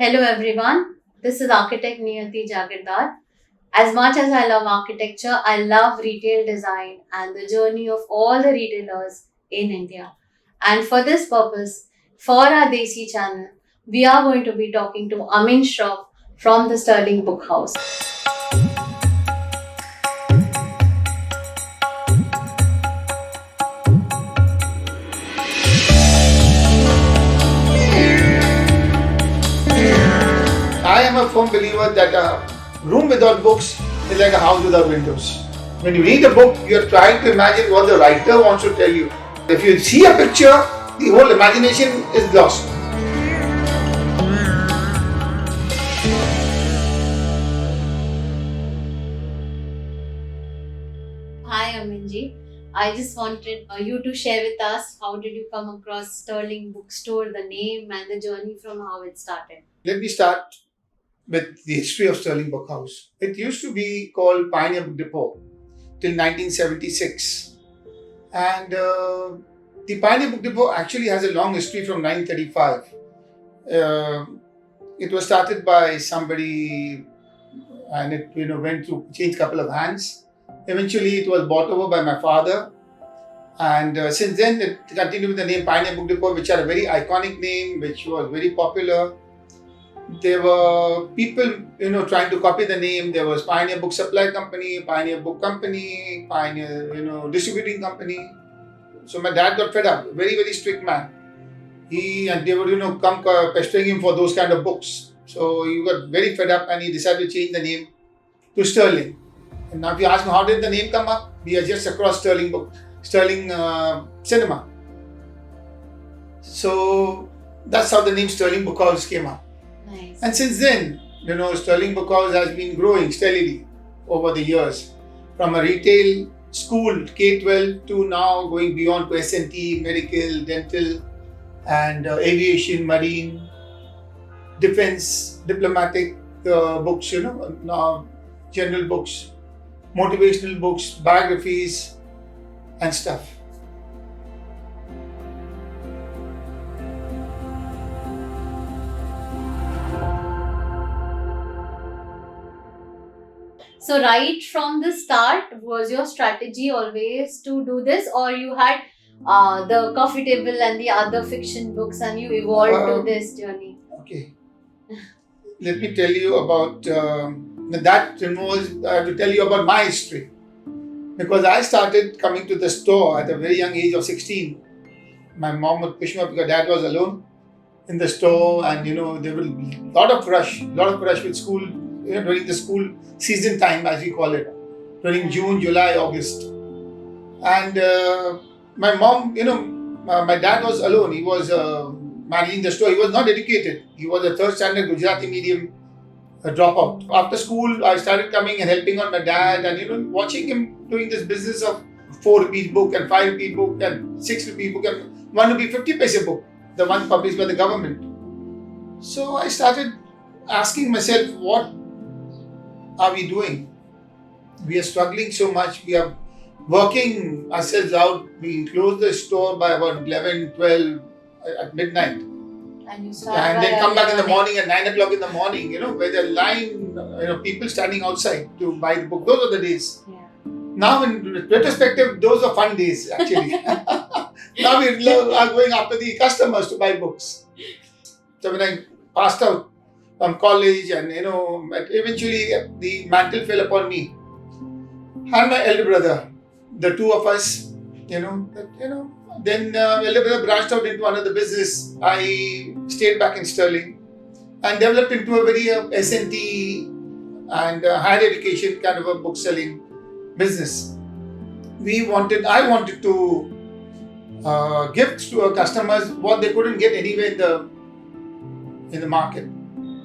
Hello everyone, this is Architect Niyati Jagirdar. As much as I love architecture, I love retail design and the journey of all the retailers in India. And for this purpose, for our Desi channel, we are going to be talking to Amin Shroff from the Sterling Book House. I am a firm believer that a room without books is like a house without windows. When you read a book, you are trying to imagine what the writer wants to tell you. If you see a picture, the whole imagination is lost. Hi Aminji, I just wanted you to share with us how did you come across Sterling Bookstore, the name and the journey from how it started. Let me start with the history of Sterling Book House. It used to be called Pioneer Book Depot till 1976. And the Pioneer Book Depot actually has a long history from 1935. It was started by somebody and it went through, changed couple of hands. Eventually it was bought over by my father. And since then it continued with the name Pioneer Book Depot, which had a very iconic name, which was very popular. There were people, trying to copy the name. There was Pioneer Book Supply Company, Pioneer Book Company, Pioneer, Distributing Company. So my dad got fed up. Very, very strict man. They would, come pestering him for those kind of books. So he got very fed up and he decided to change the name to Sterling. And now if you ask me how did the name come up, we are just across Sterling Cinema. So that's how the name Sterling Book House came up. Nice. And since then, Sterling Book House has been growing steadily over the years. From a retail school, K-12, to now going beyond to S&T, medical, dental, and aviation, marine, defense, diplomatic books, general books, motivational books, biographies, and stuff. So right from the start, was your strategy always to do this, or you had the coffee table and the other fiction books and you evolved to this journey? Okay. Let me tell you about that involves, I have to tell you about my history. Because I started coming to the store at a very young age of 16. My mom would push me up because dad was alone in the store, and there was a lot of rush with school, during the school season time, as we call it, during June, July, August. And my mom, my dad was alone. He was managing the store. He was not educated. He was a third standard Gujarati medium dropout. After school, I started coming and helping on my dad, and watching him doing this business of 4 rupee book and 5 rupee book and 6 rupee book and 1 rupee 50 paise book, the one published by the government. So I started asking myself, what are we doing? We are struggling so much. We are working ourselves out. We close the store by about 11, 12 at midnight. And then come back in the morning at 9 o'clock in the morning, where the line, people standing outside to buy the book. Those are the days. Yeah. Now, in retrospective, those are fun days, actually. Now we are going after the customers to buy books. So when I passed out from college and, eventually the mantle fell upon me. And my elder brother, the two of us, then elder brother branched out into another business. I stayed back in Sterling and developed into a very S&T and higher education kind of a book selling business. I wanted to give to our customers what they couldn't get anywhere in the market.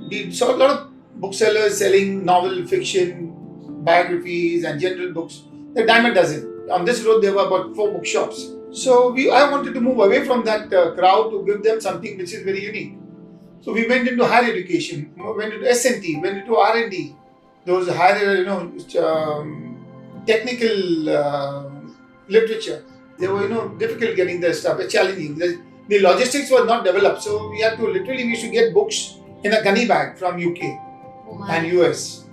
We saw a lot of booksellers selling novel, fiction, biographies and general books. The dime a dozen. On this road there were about 4 bookshops. So I wanted to move away from that crowd to give them something which is very unique. So we went into higher education, went into S&T, went into R&D. Those higher, technical literature. They were, difficult getting the stuff, challenging. The logistics was not developed, so we used to get books in a gunny bag from UK Oh my. and US.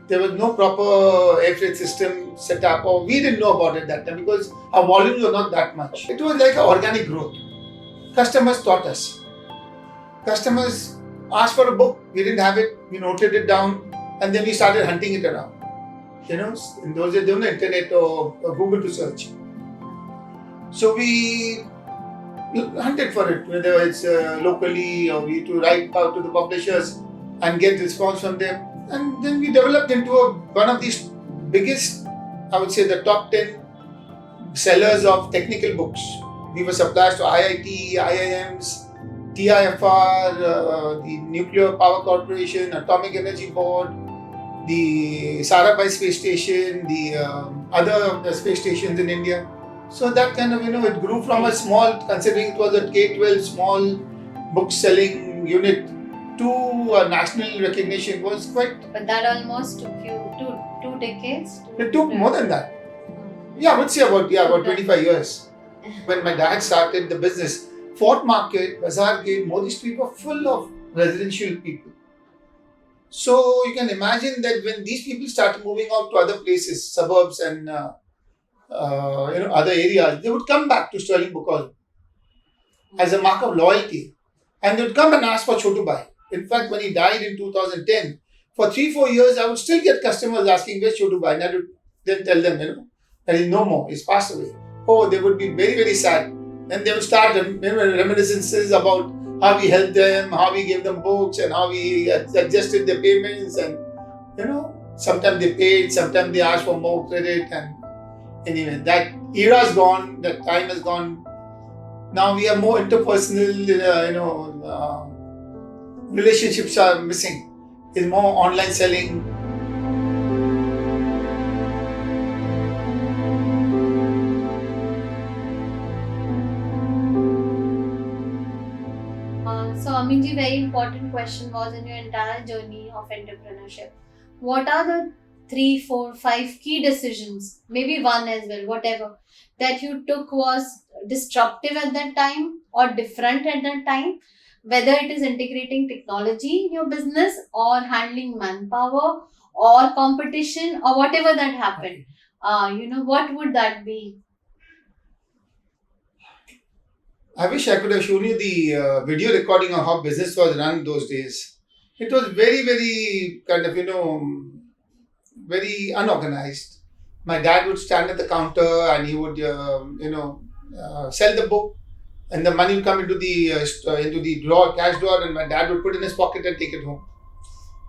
There was no proper air freight system set up, or we didn't know about it that time because our volumes were not that much. It was like an organic growth. Customers taught us. Customers asked for a book, we didn't have it, we noted it down, and then we started hunting it around. You know, in those days there was no internet or Google to search. So we hunted for it, whether it's locally or we had to write out to the publishers and get response from them. And then we developed into one of these biggest, I would say the top 10 sellers of technical books. We were suppliers to IIT, IIMs, TIFR, the Nuclear Power Corporation, Atomic Energy Board, the Sarabai Space Station, the other space stations in India. So that kind of, it grew from a small, considering it was a K-12 small book selling unit to a national recognition was quite... But that almost took you two decades? It took more than that. Yeah, I would say about 25 years. When my dad started the business, Fort Market, Bazaar Gate, Modi Street were full of residential people. So you can imagine that when these people started moving out to other places, suburbs and other areas, they would come back to Sterling Book Hall as a mark of loyalty. And they would come and ask for Chotu Bhai. In fact, when he died in 2010, for 3-4 years, I would still get customers asking, where's Chotu Bhai? And I would then tell them, that he's no more, he's passed away. Oh, they would be very, very sad. And they would start reminiscences about how we helped them, how we gave them books, and how we adjusted their payments. And, sometimes they paid, sometimes they asked for more credit. And anyway, that era's gone, that time has gone. Now we have more interpersonal, relationships are missing. It's more online selling. So Aminji, very important question was in your entire journey of entrepreneurship. What are the 3, 4, 5 key decisions, maybe one as well, whatever, that you took was disruptive at that time or different at that time? Whether it is integrating technology in your business or handling manpower or competition or whatever that happened, what would that be? I wish I could have shown you the video recording of how business was run those days. It was very, very kind of, very unorganized. My dad would stand at the counter and he would, sell the book, and the money would come into the drawer, cash drawer, and my dad would put it in his pocket and take it home.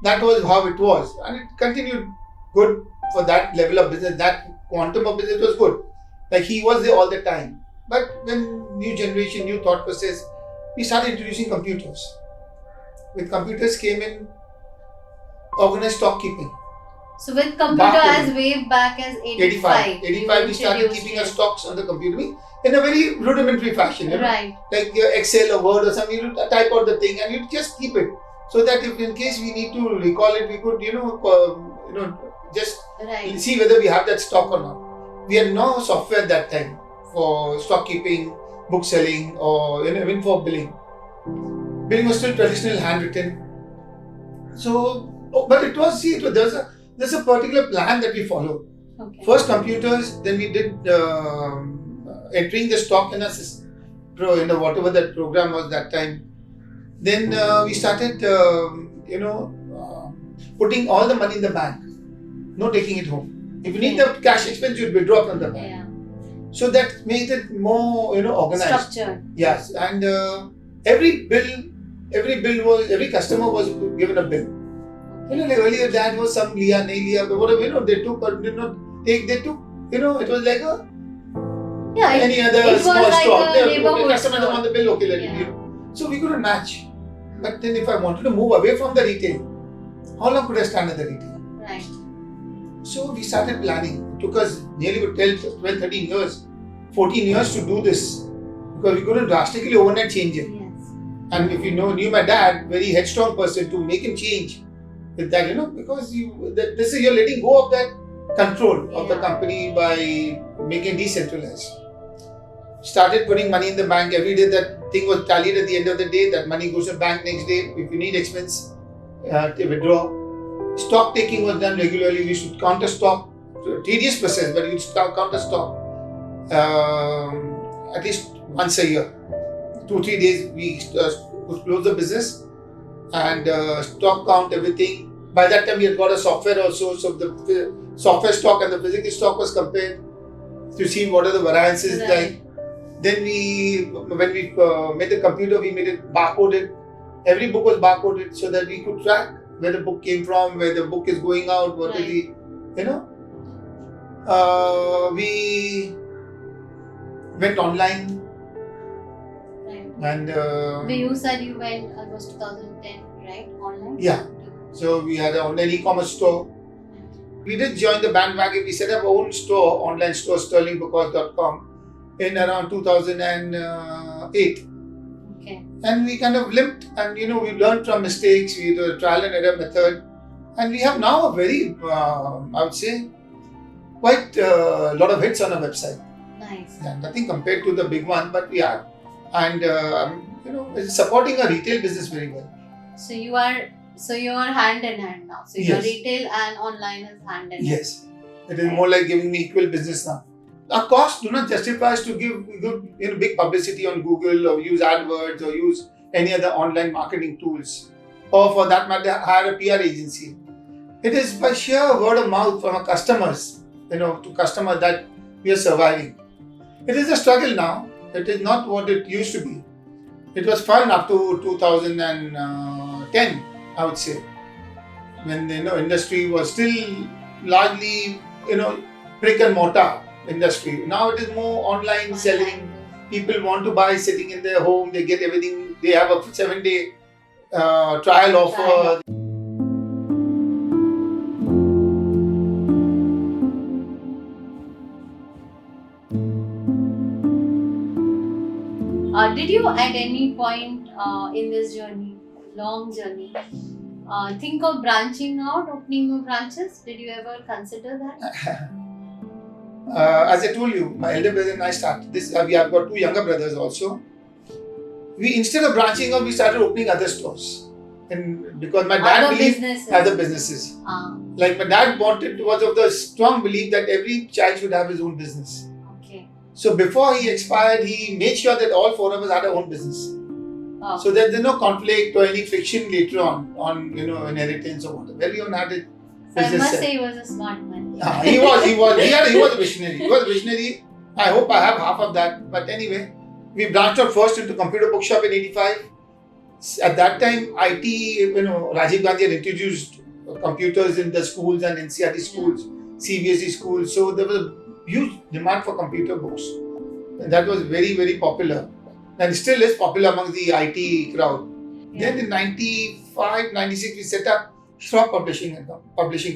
That was how it was, and it continued good for that level of business. That quantum of business was good. Like he was there all the time. But when new generation, new thought process, we started introducing computers. With computers came in organized stock keeping. So with computer as way back as 85. 85 we started keeping our stocks on the computer in a very rudimentary fashion. Right. Like Excel or Word or something, you type out the thing and you just keep it. So that if in case we need to recall it, we could, just see whether we have that stock or not. We had no software at that time for stock keeping, book selling, or even for billing. Billing was still traditional, handwritten. So, but it was there's a particular plan that we followed. Okay. First computers, then we did entering the stock in a whatever that program was that time. Then we started putting all the money in the bank, no taking it home. If you need the cash expense, you'd withdraw from the bank. Yeah. So that made it more organized. Structured. Yes, and every customer was given a bill. Like earlier that was some liya, nahi liya, but whatever, they took or did not take, they took, it was like any other small like store. The customer doesn't want the bill, okay, let it. So we couldn't match. But then if I wanted to move away from the retail, how long could I stand at the retail? Right. So we started planning. It took us nearly 12, 13 years, 14 years to do this, because we couldn't drastically overnight change it. Yes. And if you knew my dad, very headstrong person, to make him change with that, because you're letting go of that control of the company by making it decentralized. started putting money in the bank every day. That thing was tallied at the end of the day. That money goes to the bank next day. If you need expense, to withdraw. Stock taking was done regularly. We should counter stock. Tedious process, but you counter stock at least once a year. 2-3 days we would close the business and stock count everything. By that time we had got a software also, so the software stock and the physical stock was compared to see what are the variances like. Then when we made the computer, we made it barcoded. Every book was barcoded so that we could track where the book came from, where the book is going out, what is the, we went online. And you said you went, it was 2010, right? Online? Yeah. So we had an online e-commerce store. We did join the bandwagon. We set up our own store, online store, sterlingbookhouse.com, in around 2008. Okay. And we kind of limped, and we learned from mistakes. We did a trial and error method, and we have now a very, I would say, quite a lot of hits on our website. Nice. Yeah, nothing compared to the big one, but we are, and it's supporting a retail business very well. So you are hand in hand now. So your retail and online is hand in hand. Yes, it is more like giving me equal business now. Our costs do not justify us to give big publicity on Google or use AdWords or use any other online marketing tools, or for that matter hire a PR agency. It is by sheer word of mouth from our customers, to customers that we are surviving. It is a struggle now. It is not what it used to be. It was fun up to 2010, I would say, when the industry was still largely brick and mortar industry. Now it is more online selling. People want to buy sitting in their home. They get everything. They have a 7-day trial offer. Did you at any point in this journey, long journey, think of branching out, opening more branches? Did you ever consider that? As I told you, my elder brother and I started this. We have got 2 younger brothers also. We, instead of branching out, we started opening other stores. And because my dad believed other businesses. Like my dad was of the strong belief that every child should have his own business. Okay. So before he expired, he made sure that all 4 of us had our own business. Oh. So that there's no conflict or any friction later on inheritance or whatever. Everyone had it. So I must say he was a smart man. He was a visionary. He was a visionary. I hope I have half of that. But anyway, we branched out first into computer bookshop in 85. At that time, IT, Rajiv Gandhi had introduced computers in the schools and NCRT schools, CBSE schools. So there was a huge demand for computer books. And that was very, very popular. And still is popular among the IT crowd. Yeah. Then in 95, 96, we set up Shroff Publishing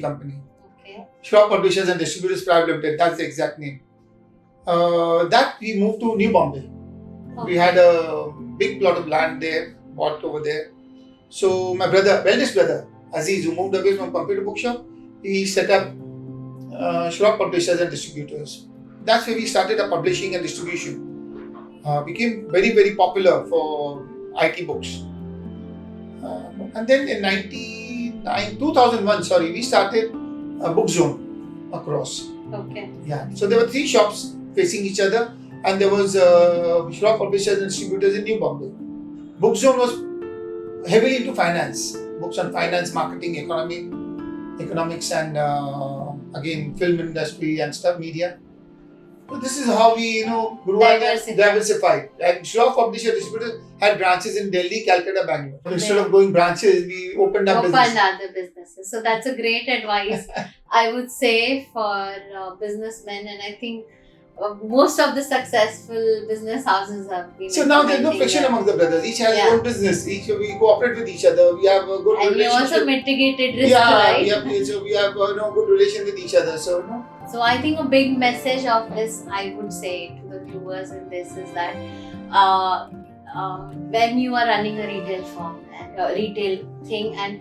Company. Okay. Shroff Publishers and Distributors Private Limited, that's the exact name. That we moved to New Bombay. Okay. We had a big plot of land there, bought over there. So my eldest brother, Aziz, who moved away from computer bookshop, he set up Shroff Publishers and Distributors. That's where we started our publishing and distribution. Became very, very popular for IT books. And then in 2001, we started a book zone across. Okay. Yeah. So there were 3 shops facing each other, and there was Shroff Publishers and Distributors in New Bombay. Book zone was heavily into finance, books on finance, marketing, economics, and again film industry and stuff, media. So this is how we grew and diversified. And Shroff Publisher Distributors had branches in Delhi, Calcutta, Bangalore. Okay. Instead of going branches, we opened other businesses. So that's a great advice, I would say, for businessmen. And I think most of the successful business houses have been. So now there's no friction among the brothers. Each has their own business. We cooperate with each other. We have a good relationship. And we also mitigated risk, right? We have good relation with each other. So I think a big message of this, I would say to the viewers in this, is that when you are running a retail firm, a retail thing, and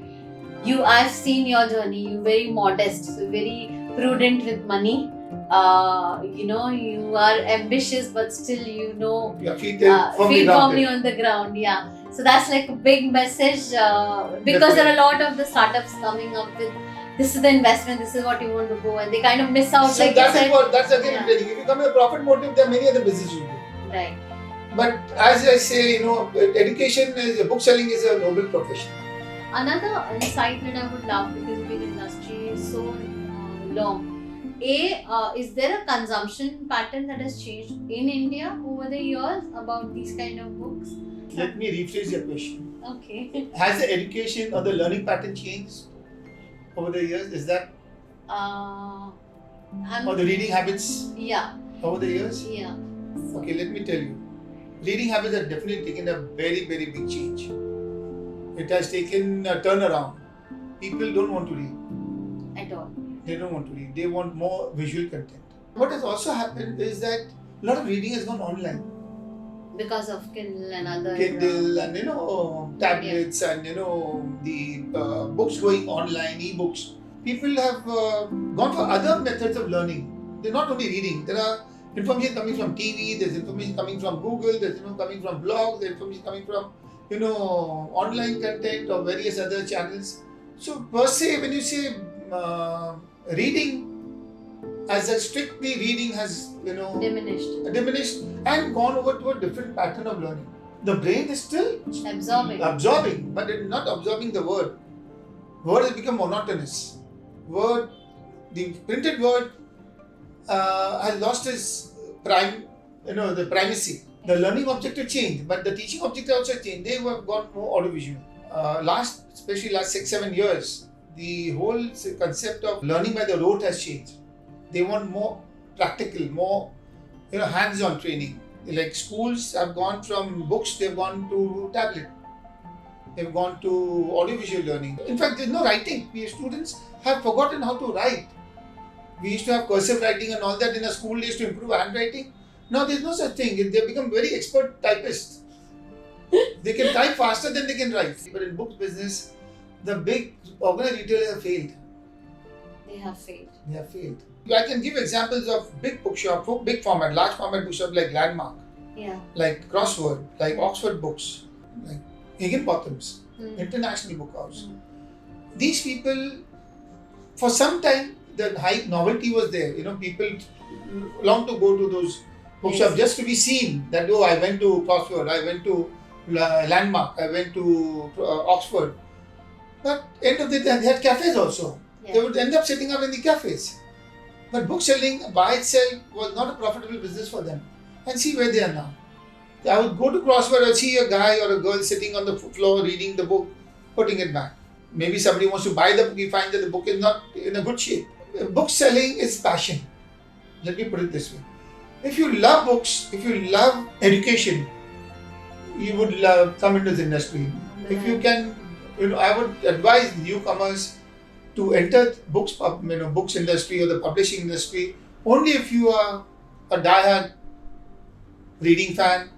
I've seen your journey. You're very modest, so very prudent with money. you are ambitious, but still, Your feet feet firmly on the ground. Yeah. So that's like a big message because there are a lot of the startups coming up with this is the investment, this is what you want to go, and they kind of miss out. So like that's you said, that's again yeah. training. If you come with a profit motive, there are many other businesses you do. Right. But as I say, education is book selling is a noble profession. Another insight that I would love, because you've been in industry so long. Is there a consumption pattern that has changed in India over the years about these kind of books? Let me rephrase your question. Okay. Has the education or the learning pattern changed over the years? Is that or the reading habits Yeah. over the years? Yeah. Okay, let me tell you. Reading habits have definitely taken a very, very big change. It has taken a turnaround. People don't want to read. At all. They don't want to read. They want more visual content. What has also happened is that a lot of reading has gone online. Because of Kindle and other. Kindle and tablets and the books going online, e-books. People have gone for other methods of learning. They're not only reading. There are information coming from TV. There's information coming from Google. There's coming from blogs. There's information coming from online content or various other channels. So per se, when you say reading, as a strictly reading has diminished and gone over to a different pattern of learning. The brain is still absorbing, but it is not absorbing the word. Word has become monotonous. The printed word has lost its the primacy. The learning objective changed, but the teaching objective also changed. They have gone more audiovisual. Especially last 6-7 years, the whole concept of learning by the rote has changed. They want more practical, more hands-on training. Like schools have gone from books, they've gone to tablet. They've gone to audiovisual learning. In fact, there's no writing. We students have forgotten how to write. We used to have cursive writing and all that in a school days to improve handwriting. Now there's no such thing. They've become very expert typists. They can type faster than they can write. But in books business, the big organized retailers have failed. They have failed. I can give examples of big bookshop, big format, large format bookshop like Landmark, like Crossword, like Oxford Books, like Higginbotham's, International Book House. These people, for some time, the hype novelty was there. People long to go to those bookshops just to be seen. That I went to Crossword, I went to Landmark, I went to Oxford. But end of the day, they had cafes also. They would end up sitting up in the cafes. But book selling by itself was not a profitable business for them. And see where they are now. I would go to Crossword and see a guy or a girl sitting on the floor reading the book, putting it back. Maybe somebody wants to buy the book, he finds that the book is not in a good shape. Book selling is passion. Let me put it this way. If you love books, if you love education, you would come into this industry. If you can, I would advise newcomers to enter books industry or the publishing industry only if you are a diehard reading fan,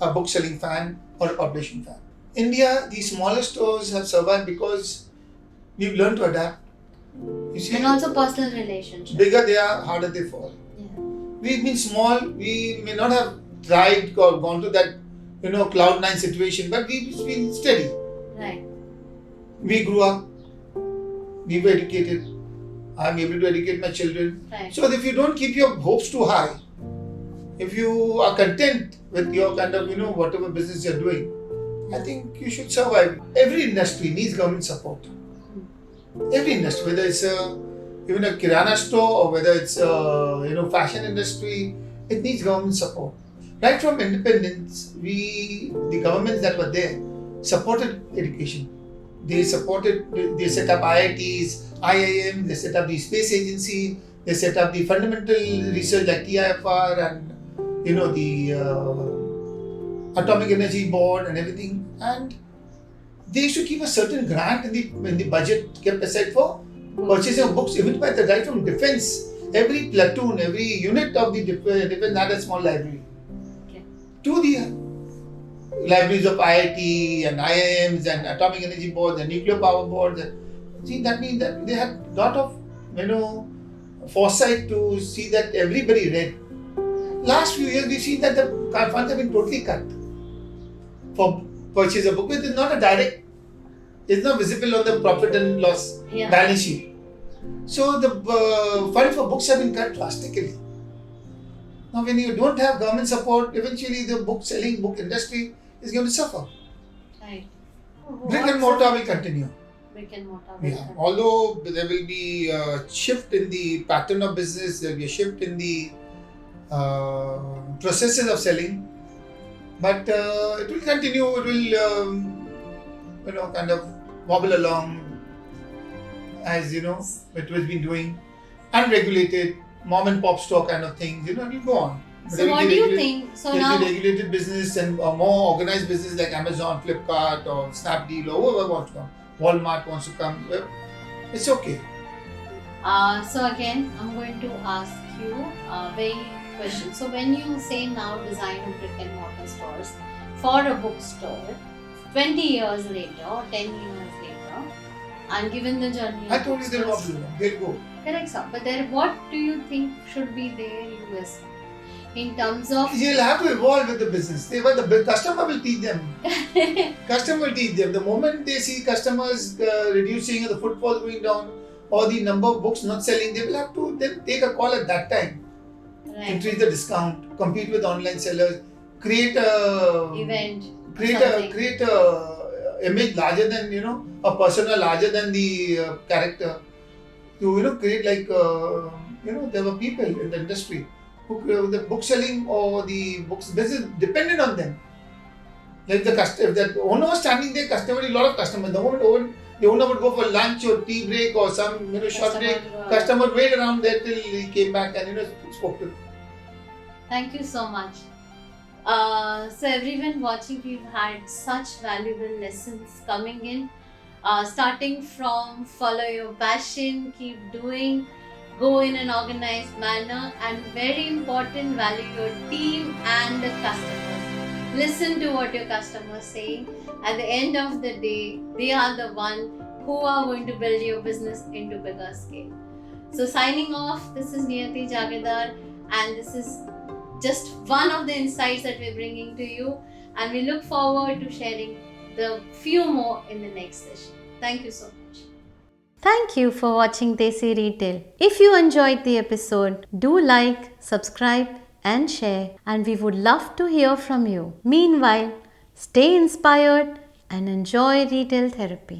a book selling fan, or a publishing fan. India, the smaller stores have survived because we've learned to adapt. You see, and also personal relationships. Bigger they are, harder they fall. Yeah. We've been small, we may not have tried or gone to that cloud nine situation, but we've been steady. Right. We grew up. We were educated. I'm able to educate my children. Right. So if you don't keep your hopes too high, if you are content with your kind of, whatever business you're doing, I think you should survive. Every industry needs government support. Every industry, whether it's even a kirana store or whether it's fashion industry, it needs government support. Right from independence, the governments that were there supported education. They set up IITs, IIM, they set up the space agency, they set up the fundamental research like TIFR and the Atomic Energy Board and everything. And they used to keep a certain grant in the budget kept aside for purchasing of books, even by the right from defense. Every platoon, every unit of the defense had a small library. To the libraries of IIT and IIMs and Atomic Energy Board and Nuclear Power Board. See, that means that they had a lot of foresight to see that everybody read. Last few years, we've seen that the funds have been totally cut for purchase of book. It's not a direct, it's not visible on the profit and loss balance sheet. So the funds for books have been cut drastically. Now, when you don't have government support, eventually the book industry is going to suffer. Right. Brick and mortar will continue. Brick and mortar will continue. Although there will be a shift in the pattern of business, there will be a shift in the processes of selling, but it will continue. It will, kind of wobble along as it has been doing, unregulated, mom and pop store kind of things. It will go on. But So what do you think? So now, regulated business and more organized business like Amazon, Flipkart, or Snapdeal, or whoever wants to come. Walmart wants to come. Well, it's okay. so again, I'm going to ask you a very question. So when you say now design of brick and mortar stores for a bookstore, 20 years later or 10 years later, and given the journey, I told you they'll go. Correct, sir. But what do you think should be there in US in terms of? You'll have to evolve with the business. The customer will teach them. Customer will teach them. The moment they see customers reducing or the footfall going down or the number of books not selling, they will have to then take a call at that time. Right. Increase the discount, compete with online sellers, create a event, create a image larger than a persona larger than the character. To create like there were people in the industry who the book selling or the books business depended on them. Like if the owner was standing there, a lot of customers. The owner would go for lunch or tea break or some short break. Customer would wait around there till he came back and spoke to them. Thank you so much. So everyone watching, we've had such valuable lessons coming in. Starting from follow your passion, keep doing, go in an organized manner, and very important, value your team and the customers. Listen to what your customers say. At the end of the day, they are the one who are going to build your business into bigger scale. So signing off, this is Niyati Jagirdar, and this is just one of the insights that we're bringing to you, and we look forward to sharing the few more in the next session. Thank you so much. Thank you for watching Desi Retail. If you enjoyed the episode, do like, subscribe and share, and we would love to hear from you. Meanwhile, stay inspired and enjoy retail therapy.